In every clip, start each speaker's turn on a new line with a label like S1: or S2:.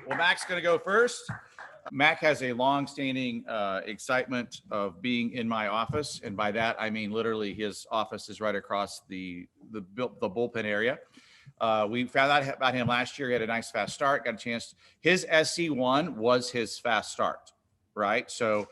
S1: Well, Mack's going to go first. Mack has a long-standing excitement of being in my office, and by that I mean literally his office is right across the bullpen area. We found out about him last year. He had a nice fast start. Got a chance. His SC1 was his fast start, right? So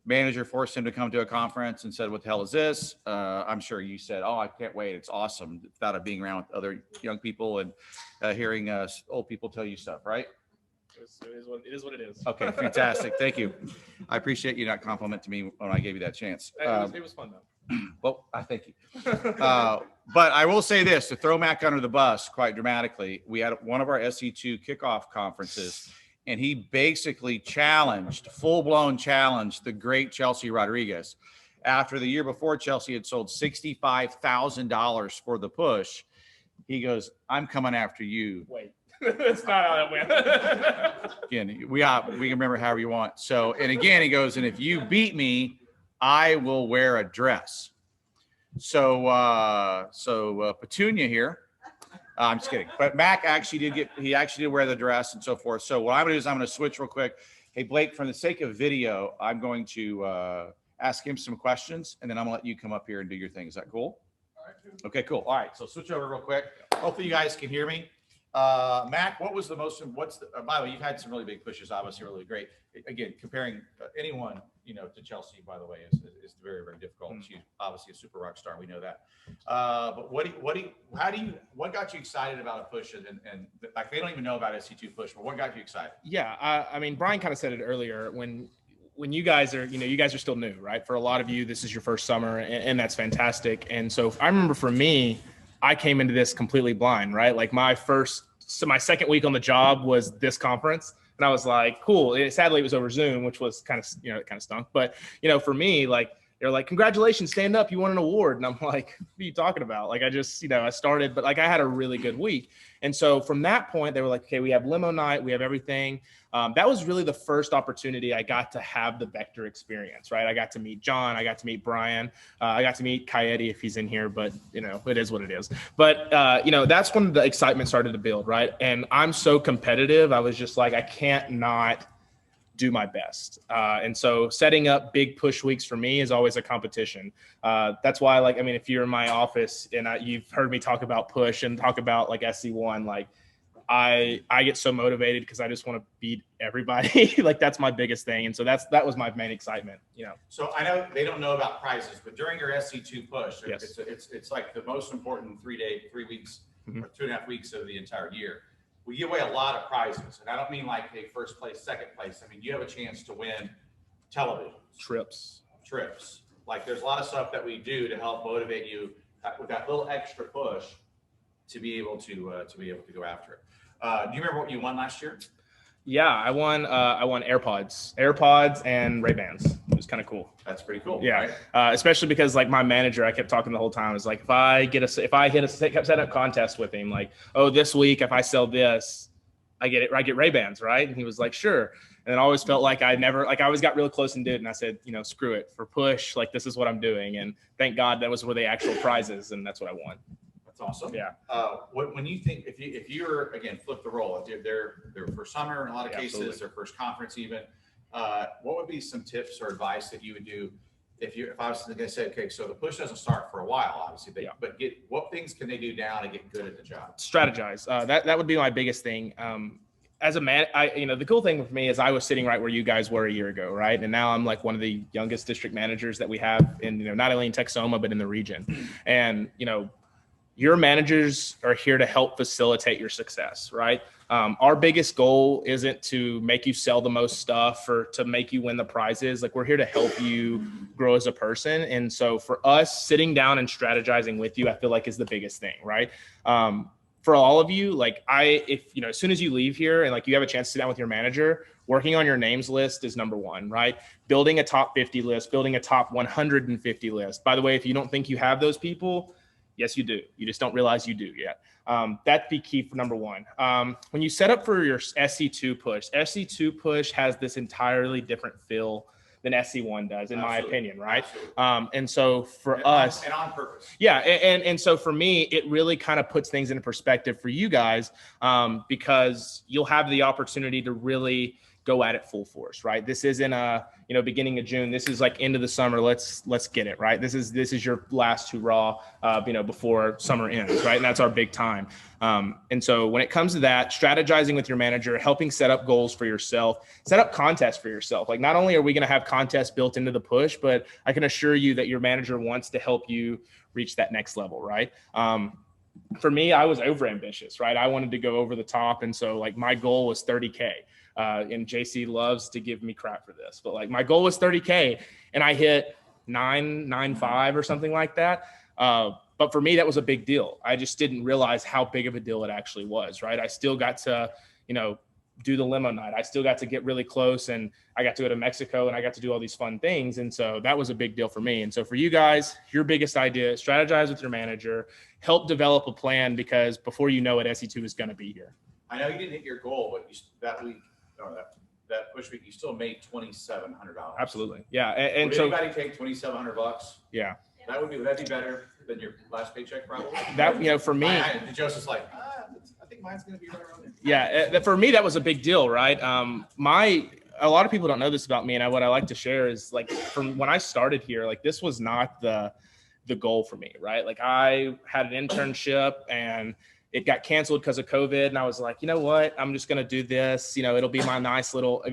S1: manager forced him to come to a conference and said, "What the hell is this?" I'm sure you said, "Oh, I can't wait. It's awesome." Thought of being around with other young people and hearing old people tell you stuff, right?
S2: It is what it is.
S1: Okay, fantastic. Thank you. I appreciate you not complimenting me when I gave you that chance.
S2: It was fun though.
S1: Well, I thank you. But I will say this, to throw Mack under the bus quite dramatically, we had one of our SC2 kickoff conferences, and he basically full-blown challenged the great Chelsea Rodriguez. After the year before, Chelsea had sold $65,000 for the push. He goes, "I'm coming after you."
S2: Wait. That's not how that went.
S1: Again, we can remember however you want. So, and again, he goes, "And if you beat me, I will wear a dress." So Petunia here. I'm just kidding. But Mack actually did wear the dress and so forth. So what I'm going to do is I'm going to switch real quick. Hey, Blake, for the sake of video, I'm going to ask him some questions, and then I'm going to let you come up here and do your thing. Is that cool?
S2: All right.
S1: Okay, cool. All right. So switch over real quick. Hopefully you guys can hear me. Mack, by the way, you've had some really big pushes, obviously really great. Again, comparing anyone, to Chelsea, by the way, is very, very difficult. She's obviously a super rock star. We know that. But what got you excited about a push? And like, they don't even know about SC2 push, but what got you excited?
S2: Yeah. I mean, Brian kind of said it earlier when you guys are, you guys are still new, right? For a lot of you, this is your first summer, and that's fantastic. And so I remember for me, I came into this completely blind, right? Like my second week on the job was this conference, and I was like, cool. Sadly, it was over Zoom, which was kind of stunk. But, for me, like, they're like, "Congratulations, stand up, you won an award." And I'm like, "What are you talking about?" Like, I just, I started, but like I had a really good week. And so from that point, they were like, "Okay, we have limo night, we have everything." That was really the first opportunity I got to have the Vector experience, right? I got to meet John, I got to meet Brian, I got to meet Coyote if he's in here, but it is what it is. But that's when the excitement started to build, right? And I'm so competitive, I was just like, I can't not do my best. And so setting up big push weeks for me is always a competition. That's why, if you're in my office and you've heard me talk about push and talk about like SC1, like I get so motivated because I just want to beat everybody. Like, that's my biggest thing. And so that was my main excitement,
S1: So I know they don't know about prizes, but during your SC2 push,
S2: yes.
S1: it's like the most important 3 weeks
S2: Mm-hmm.
S1: or 2.5 weeks of the entire year. We give away a lot of prizes, and I don't mean like a first place, second place. I mean, you have a chance to win television trips. Like, there's a lot of stuff that we do to help motivate you with that little extra push to be able to go after it. Do you remember what you won last year?
S2: Yeah, I won AirPods and Ray-Bans. It was kind of cool.
S1: That's pretty cool.
S2: Yeah.
S1: Right?
S2: Especially because like my manager, I kept talking the whole time. Is like, if I hit a set up contest with him, like, "Oh, this week, if I sell this, I get Ray-Bans, right?" And he was like, "Sure." And I always felt like I always got real close and did. And I said, screw it, for push. Like, this is what I'm doing. And thank God that was where the actual prizes, and that's what I won.
S1: That's awesome.
S2: Yeah.
S1: When you think, if you're, again, flip the role, they're for summer in a lot of cases,
S2: absolutely.
S1: their first conference even, what would be some tips or advice that you would do if I was going to say, okay, so the push doesn't start for a while, obviously, but what things can they do now to get good at the job?
S2: Strategize. That would be my biggest thing. As a man, the cool thing for me is I was sitting right where you guys were a year ago, right? And now I'm like one of the youngest district managers that we have in, not only in Texoma, but in the region. And, your managers are here to help facilitate your success, right? Our biggest goal isn't to make you sell the most stuff or to make you win the prizes. Like, we're here to help you grow as a person. And so for us, sitting down and strategizing with you, I feel like is the biggest thing, right? For all of you, like as soon as you leave here and like you have a chance to sit down with your manager, working on your names list is number one, right? Building a top 50 list, building a top 150 list. By the way, if you don't think you have those people, yes, you do. You just don't realize you do yet. That'd be key for number one. When you set up for your SC2 push has this entirely different feel than SC1 does, in my
S1: Absolutely.
S2: opinion, right?
S1: Absolutely.
S2: And so for
S1: And
S2: us,
S1: and on purpose.
S2: yeah, and so for me, it really kind of puts things into perspective for you guys, because you'll have the opportunity to really go at it full force, right? This isn't beginning of June. This is like end of the summer. Let's get it, right? This is your last hurrah, before summer ends, right? And that's our big time. And so when it comes to that, strategizing with your manager, helping set up goals for yourself, set up contests for yourself. Like, not only are we going to have contests built into the push, but I can assure you that your manager wants to help you reach that next level, right? For me, I was over ambitious, right? I wanted to go over the top. And so like my goal was 30K. And JC loves to give me crap for this, but like my goal was 30K and I hit 995 or something like that. But for me, that was a big deal. I just didn't realize how big of a deal it actually was, right? I still got to, do the limo night. I still got to get really close, and I got to go to Mexico, and I got to do all these fun things. And so that was a big deal for me. And so for you guys, your biggest idea, strategize with your manager, help develop a plan, because before you know it, SE2 is going to be here.
S1: I know you didn't hit your goal, but that week, or that push week, you still made $2,700.
S2: Absolutely. Yeah. And
S1: would
S2: so
S1: anybody take $2,700?
S2: Yeah.
S1: That'd be better than your last paycheck, probably.
S2: That, for me,
S1: Joseph's like, I think mine's going to be right around there.
S2: Yeah. For me, that was a big deal, right? A lot of people don't know this about me. And what I like to share is, like, from when I started here, like, this was not the goal for me, right? Like, I had an internship and it got canceled because of COVID. And I was like, you know what? I'm just going to do this. It'll be my nice little,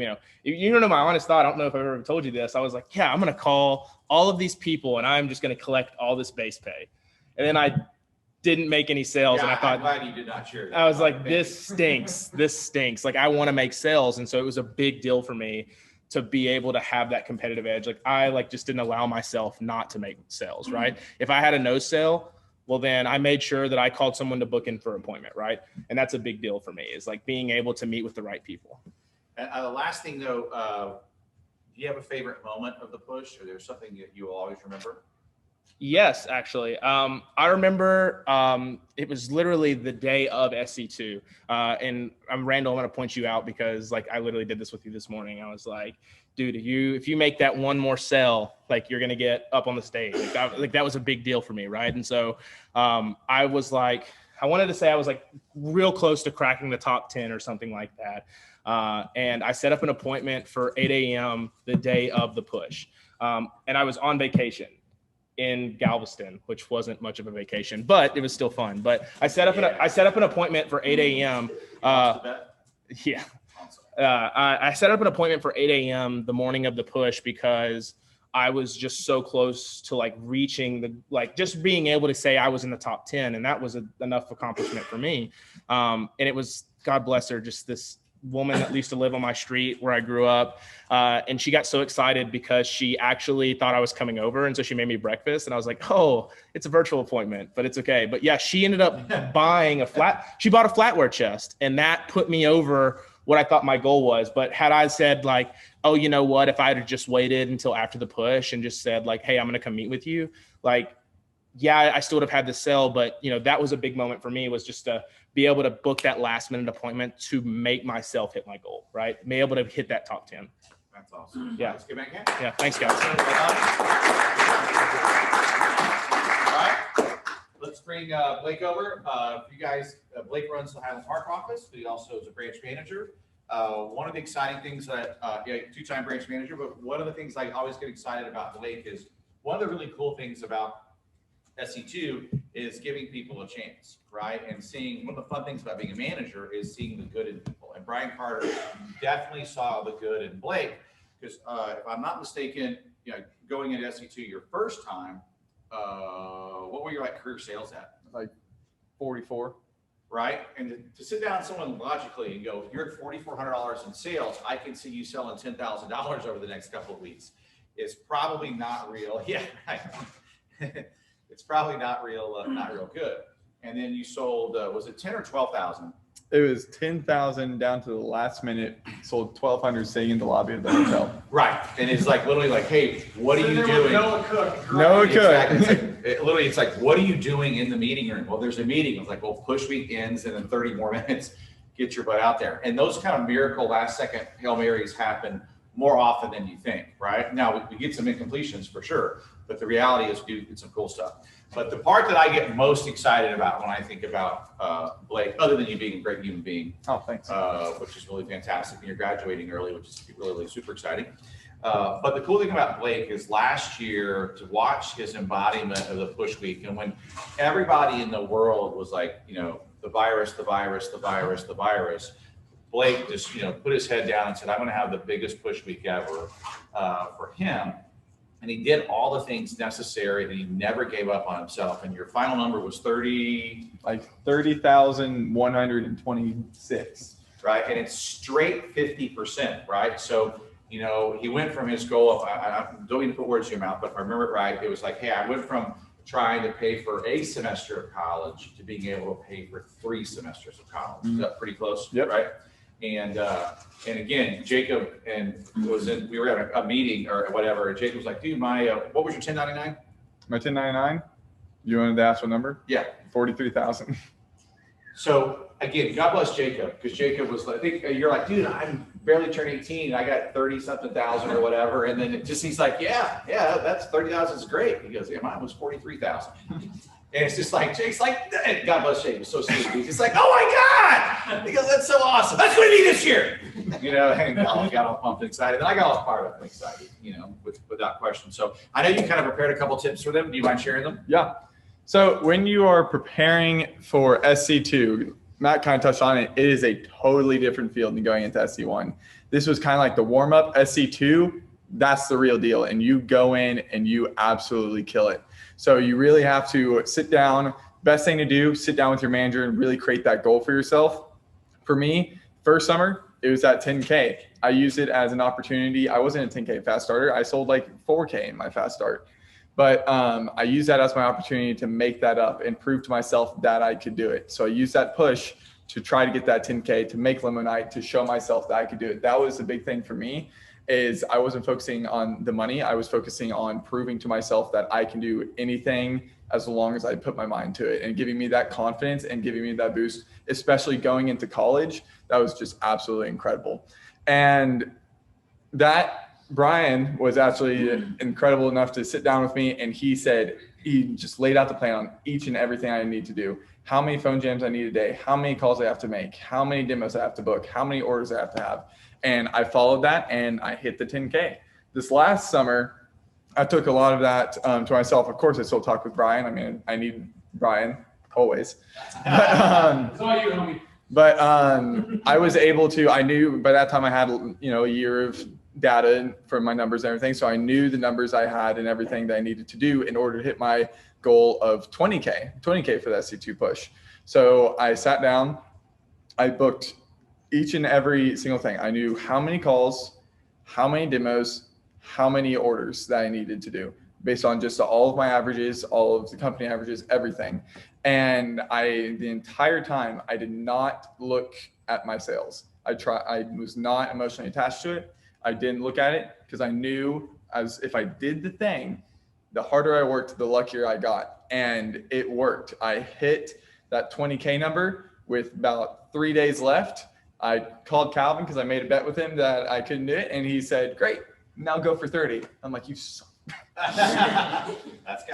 S2: you don't know my honest thought. I don't know if I've ever told you this. I was like, yeah, I'm going to call all of these people and I'm just going to collect all this base pay. And then I didn't make any sales.
S1: Yeah,
S2: and I thought,
S1: I'm glad you did not share that.
S2: I was like, this stinks. This stinks. Like, I want to make sales. And so it was a big deal for me to be able to have that competitive edge. Like, I just didn't allow myself not to make sales, right? If I had a no sale, well, then I made sure that I called someone to book in for an appointment, right? And that's a big deal for me, is like being able to meet with the right people.
S1: And the last thing, though, do you have a favorite moment of the push, or there's something that you will always remember?
S2: Yes, actually. I remember it was literally the day of SC2. And Randall, I'm going to point you out because, like, I literally did this with you this morning. I was like, dude, if you make that one more sell, like, you're going to get up on the stage. Like that was a big deal for me, right? And so I was like, I wanted to say I was like real close to cracking the top 10 or something like that. And I set up an appointment for 8 a.m. the day of the push. And I was on vacation in Galveston, which wasn't much of a vacation, but it was still fun. But I set up an appointment for 8 a.m. I set up an appointment for 8 a.m. the morning of the push because I was just so close to like reaching just being able to say I was in the top 10. And that was enough accomplishment for me. And it was, God bless her, just this woman that used to live on my street where I grew up. And she got so excited because she actually thought I was coming over. And so she made me breakfast and I was like, oh, it's a virtual appointment, but it's okay. But yeah, she ended up buying she bought a flatware chest, and that put me over what I thought my goal was. But had I said like, oh, you know what, if I had just waited until after the push and just said like, hey, I'm going to come meet with you. Like, yeah, I still would have had the sale, but that was a big moment for me, was just to be able to book that last minute appointment to make myself hit my goal, right? Be able to hit that top 10.
S1: That's awesome.
S2: Yeah.
S1: Let's get back in.
S2: Yeah. Thanks, guys.
S1: All right. Let's bring Blake over. You guys, Blake runs the Highland Park office, but he also is a branch manager. One of the exciting things that, two-time branch manager, but one of the things I always get excited about Blake is one of the really cool things about SC2 is giving people a chance, right? And seeing, one of the fun things about being a manager is seeing the good in people. And Brian Carter definitely saw the good in Blake, because if I'm not mistaken, going into SC2 your first time, what were your career sales at?
S3: Like 44.
S1: Right? And to sit down with someone logically and go, you're at $4,400 in sales, I can see you selling $10,000 over the next couple of weeks. It's probably not real. Yeah, it's probably not real good. And then you sold, was it 10 or 12,000?
S3: It was 10,000 down to the last minute. Sold 1,200 staying in the lobby of the hotel.
S1: Right. And it's like literally like, hey, what are you doing?
S3: Noah Cook.
S1: Exactly. It's like, what are you doing in the meeting room? Well, there's a meeting. It's like, well, push week ends and in 30 more minutes, get your butt out there. And those kind of miracle last second Hail Marys happen more often than you think, right? Now, we get some incompletions for sure, but the reality is we do get some cool stuff. But the part that I get most excited about when I think about Blake, other than you being a great human being,
S3: Oh, thanks.
S1: which is really fantastic, and you're graduating early, which is really super exciting. But the cool thing about Blake is last year to watch his embodiment of the push week, and when everybody in the world was like, you know, the virus, Blake just, you know, put his head down and said, I'm going to have the biggest push week ever for him. And he did all the things necessary, and he never gave up on himself. And your final number was 30,
S3: Like 30,126.
S1: right? And it's straight 50%, right? So, you know, he went from his goal of, I don't mean to put words in your mouth, but if I remember it right, it was like, hey, I went from trying to pay for a semester of college to being able to pay for 3 semesters of college. Is that pretty close?
S3: Yep.
S1: Right. And again, Jacob we were at a meeting or whatever. And Jacob was like, dude, what was your 1099?
S3: My 1099, you wanted to ask what number?
S1: Yeah.
S3: 43,000.
S1: So again, God bless Jacob, because Jacob was like, I think you're like, dude, I'm barely turned 18. I got 30-something thousand or whatever. And then he's like, yeah, that's 30,000 is great. He goes, yeah, mine was 43,000. And it's just like, Jake's like, God bless Jake, so sweet. He's just like, oh my God. He goes, that's so awesome. That's going to be this year. You know, and I got all pumped and excited. And I got all fired up and excited, you know, without question. So I know you kind of prepared a couple tips for them. Do you mind sharing them?
S3: Yeah. So when you are preparing for SC2, Matt kind of touched on it. It is a totally different field than going into SC1. This was kind of like the warm up. SC2, that's the real deal. And you go in and you absolutely kill it. So you really have to sit down. Best thing to do, sit down with your manager and really create that goal for yourself. For me, first summer, it was at 10K. I used it as an opportunity. I wasn't a 10K fast starter. I sold like 4K in my fast start. But I used that as my opportunity to make that up and prove to myself that I could do it. So I used that push to try to get that 10K, to make limo night, to show myself that I could do it. That was the big thing for me. Is I wasn't focusing on the money. I was focusing on proving to myself that I can do anything as long as I put my mind to it, and giving me that confidence and giving me that boost, especially going into college. That was just absolutely incredible. And that Brian was actually incredible enough to sit down with me, and he said, he just laid out the plan on each and everything I need to do. How many phone jams I need a day, how many calls I have to make, how many demos I have to book, how many orders I have to have. And I followed that and I hit the 10K. This last summer, I took a lot of that to myself. Of course, I still talk with Brian. I mean, I need Brian always. But I was able to, I knew by that time I had, you know, a year of data for my numbers and everything. So I knew the numbers I had and everything that I needed to do in order to hit my goal of 20K for the SC2 push. So I sat down, I booked each and every single thing. I knew how many calls, how many demos, how many orders that I needed to do based on just all of my averages, all of the company averages, everything. And the entire time I did not look at my sales. I was not emotionally attached to it. I didn't look at it because I knew as if I did the thing, the harder I worked, the luckier I got. And it worked. I hit that 20K number with about 3 days left. I called Calvin because I made a bet with him that I couldn't do it. And he said, great, now go for 30. I'm like, you suck.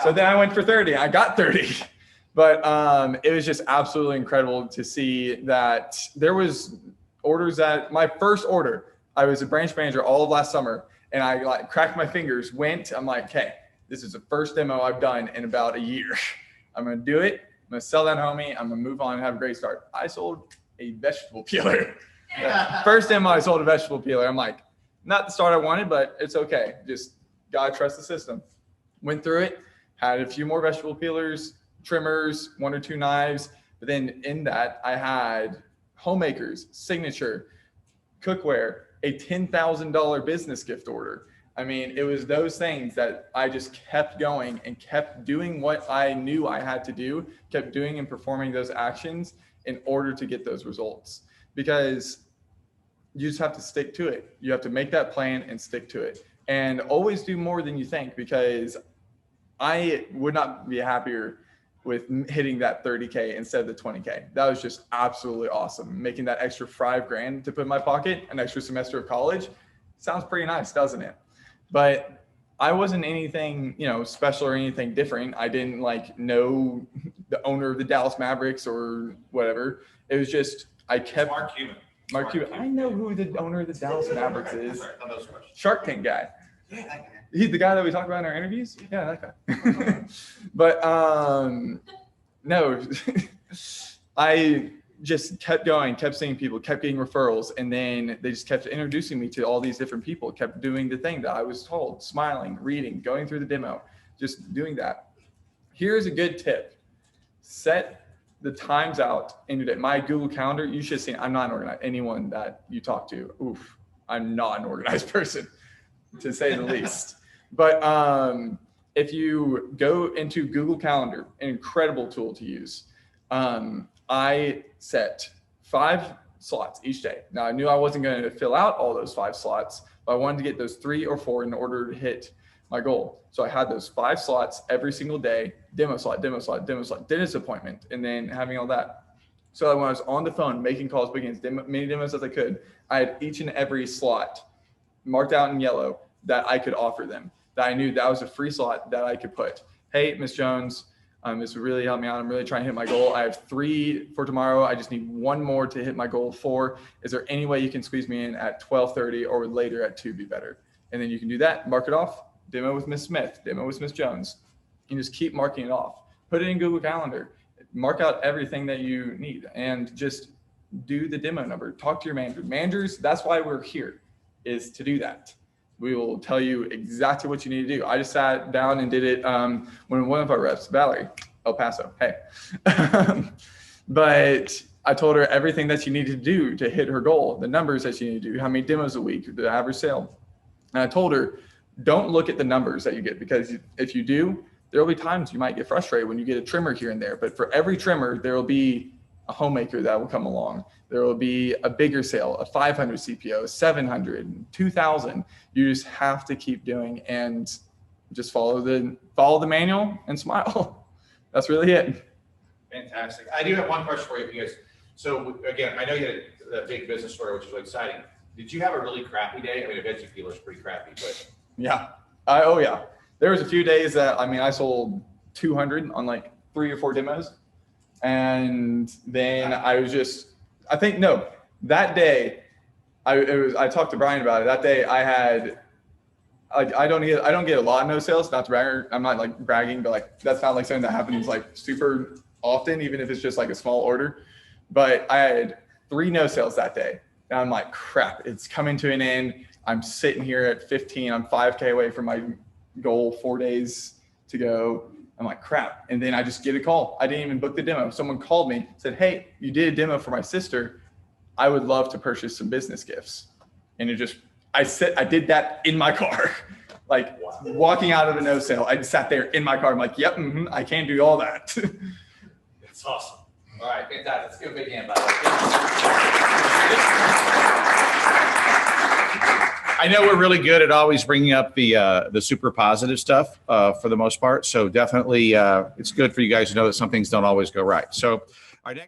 S3: So then I went for 30. I got 30. But it was just absolutely incredible to see that there was orders that my first order, I was a branch manager all of last summer, and I like cracked my fingers, I'm like, okay, this is the first demo I've done in about a year. I'm going to do it. I'm going to sell that homie. I'm going to move on and have a great start. I sold a vegetable peeler. First demo, I sold a vegetable peeler. I'm like, not the start I wanted, but it's okay. Just gotta trust the system. Went through it, had a few more vegetable peelers, trimmers, 1 or 2 knives. But then in that, I had homemakers, signature, cookware, a $10,000 business gift order. I mean, it was those things that I just kept going and kept doing what I knew I had to do, kept doing and performing those actions in order to get those results. Because you just have to stick to it. You have to make that plan and stick to it. And always do more than you think, because I would not be happier with hitting that 30K instead of the 20K. That was just absolutely awesome. Making that extra $5,000 to put in my pocket, an extra semester of college, Sounds pretty nice, doesn't it? But I wasn't anything, special or anything different. I didn't like know the owner of the Dallas Mavericks or whatever. It was just, I kept
S1: Mark Cuban.
S3: Mark Cuban. I know who the owner of the Dallas Mavericks is.
S1: Sorry, on those questions.
S3: Shark Tank guy.
S1: Yeah, that guy.
S3: He's the guy that we talk about in our interviews. Yeah, that guy. But no, I just kept going, kept seeing people, kept getting referrals, and then they just kept introducing me to all these different people, kept doing the thing that I was told, smiling, reading, going through the demo, just doing that. Here's a good tip. Set the times out in your day. My Google Calendar, you should see, I'm not organized. Anyone that you talk to, oof, I'm not an organized person, to say the least. But if you go into Google Calendar, an incredible tool to use, I set 5 slots each day. Now I knew I wasn't going to fill out all those 5 slots, but I wanted to get those 3 or 4 in order to hit my goal. So I had those 5 slots every single day, demo slot, dentist appointment, and then having all that. So when I was on the phone, making calls, booking as many demos as I could, I had each and every slot marked out in yellow that I could offer them, that I knew that was a free slot that I could put. Hey, Miss Jones, this would really help me out. I'm really trying to hit my goal. I have 3 for tomorrow. I just need 1 more to hit my goal 4. Is there any way you can squeeze me in at 12:30 or would later at 2 be better? And then you can do that, mark it off, demo with Miss Smith, demo with Miss Jones. You just keep marking it off. Put it in Google Calendar. Mark out everything that you need and just do the demo number. Talk to your manager. Managers, that's why we're here, is to do that. We will tell you exactly what you need to do. I just sat down and did it when one of our reps, Valerie, El Paso, hey. But I told her everything that she needed to do to hit her goal, the numbers that she needed to do, how many demos a week, the average sale. And I told her, don't look at the numbers that you get, because if you do, there will be times you might get frustrated when you get a trimmer here and there. But for every trimmer, there will be a homemaker that will come along. There will be a bigger sale, a 500 CPO, 700, 2,000. You just have to keep doing and just follow the manual and smile. That's really it.
S1: Fantastic. I do have one question for you guys. So again, I know you had a big business story, which is really exciting. Did you have a really crappy day? I mean, eventually dealer's pretty crappy, but.
S3: Yeah. Oh yeah. There was a few days that, I sold 200 on like 3 or 4 demos. And then that day I talked to Brian about it. That day I had, I don't get a lot of no sales, not to brag. I'm not like bragging, but like, that's not like something that happens like super often, even if it's just like a small order. But I had 3 no sales that day. And I'm like, crap, it's coming to an end. I'm sitting here at 15. I'm 5K away from my goal, 4 days to go. I'm like, crap. And then I just get a call. I didn't even book the demo. Someone called me, said, hey, you did a demo for my sister. I would love to purchase some business gifts. And I did that in my car, like walking out of a no sale. I just sat there in my car. I'm like, yep, I can do all that.
S1: That's awesome. All right, fantastic. Let's give a big hand, by the way. I know we're really good at always bringing up the super positive stuff for the most part. So definitely it's good for you guys to know that some things don't always go right. So